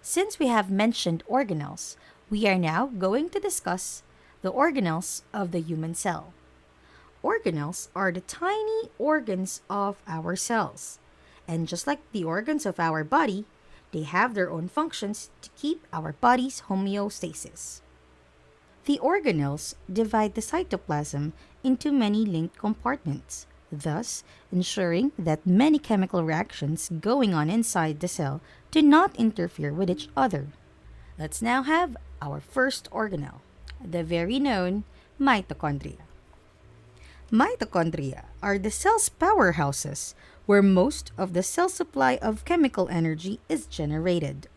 Since we have mentioned organelles, we are now going to discuss the organelles of the human cell. Organelles are the tiny organs of our cells. And just like the organs of our body, they have their own functions to keep our body's homeostasis. The organelles divide the cytoplasm into many linked compartments, thus ensuring that many chemical reactions going on inside the cell do not interfere with each other. Let's now have our first organelle, the very known mitochondria. Mitochondria are the cell's powerhouses where most of the cell supply of chemical energy is generated.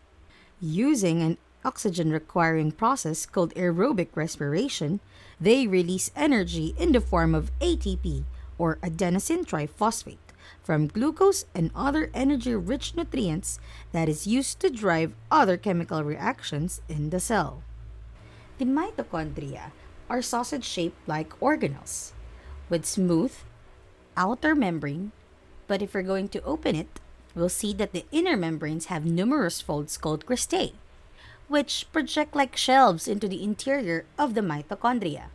Using an oxygen requiring process called aerobic respiration, they release energy in the form of ATP or adenosine triphosphate from glucose and other energy rich nutrients that is used to drive other chemical reactions in the cell. The mitochondria are sausage shaped like organelles with smooth outer membrane, but if we're going to open it, we'll see that the inner membranes have numerous folds called cristae, which project like shelves into the interior of the mitochondria.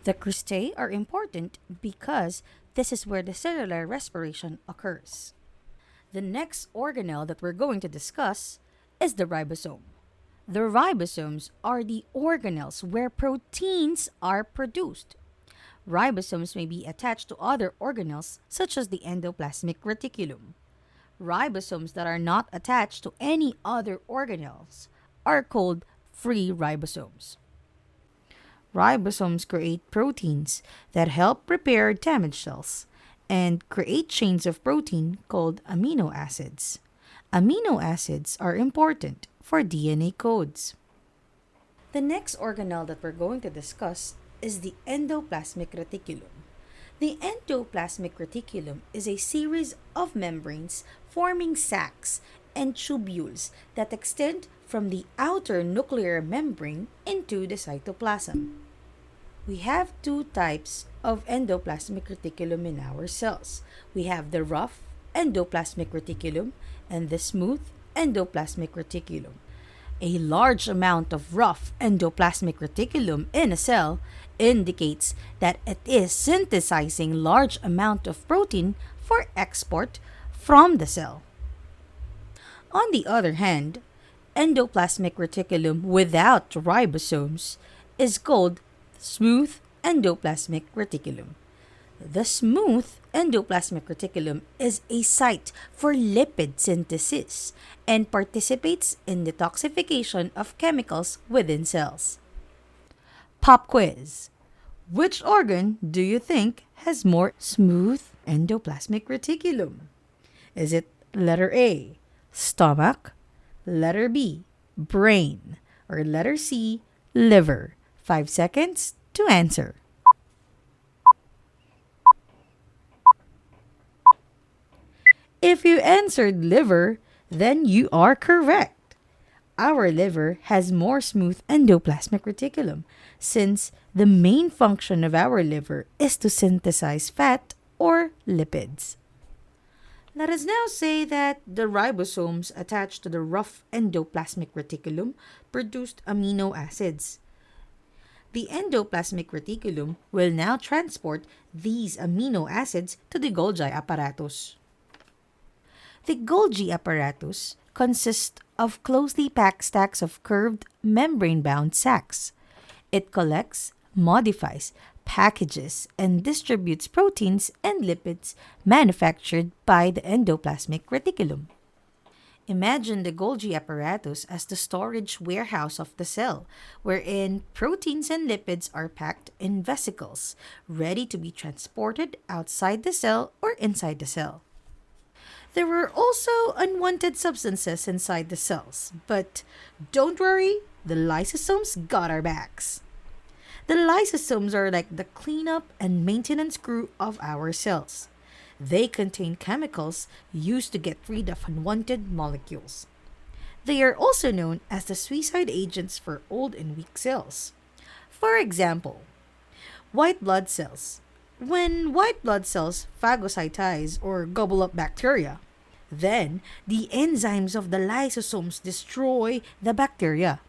The cristae are important because this is where the cellular respiration occurs. The next organelle that we're going to discuss is the ribosome. The ribosomes are the organelles where proteins are produced. Ribosomes may be attached to other organelles such as the endoplasmic reticulum. Ribosomes that are not attached to any other organelles are called free ribosomes. Ribosomes create proteins that help repair damaged cells and create chains of protein called amino acids. Amino acids are important for DNA codes. The next organelle that we're going to discuss is the endoplasmic reticulum. The endoplasmic reticulum is a series of membranes forming sacs and tubules that extend from the outer nuclear membrane into the cytoplasm. We have two types of endoplasmic reticulum in our cells. We have the rough endoplasmic reticulum and the smooth endoplasmic reticulum. A large amount of rough endoplasmic reticulum in a cell indicates that it is synthesizing large amount of protein for export from the cell. On the other hand, endoplasmic reticulum without ribosomes is called smooth endoplasmic reticulum. The smooth endoplasmic reticulum is a site for lipid synthesis and participates in detoxification of chemicals within cells. Pop quiz. Which organ do you think has more smooth endoplasmic reticulum? Is it letter A, stomach, letter B, brain, or letter C, liver? 5 seconds to answer. If you answered liver, then you are correct. Our liver has more smooth endoplasmic reticulum since the main function of our liver is to synthesize fat or lipids. Let us now say that the ribosomes attached to the rough endoplasmic reticulum produced amino acids. The endoplasmic reticulum will now transport these amino acids to the Golgi apparatus. The Golgi apparatus consists of closely packed stacks of curved, membrane-bound sacs. It collects, modifies, packages, and distributes proteins and lipids manufactured by the endoplasmic reticulum. Imagine the Golgi apparatus as the storage warehouse of the cell, wherein proteins and lipids are packed in vesicles, ready to be transported outside the cell or inside the cell. There were also unwanted substances inside the cells, but don't worry, the lysosomes got our backs. The lysosomes are like the cleanup and maintenance crew of our cells. They contain chemicals used to get rid of unwanted molecules. They are also known as the suicide agents for old and weak cells. For example, white blood cells. When white blood cells phagocytize or gobble up bacteria, Then, the enzymes of the lysosomes destroy the bacteria.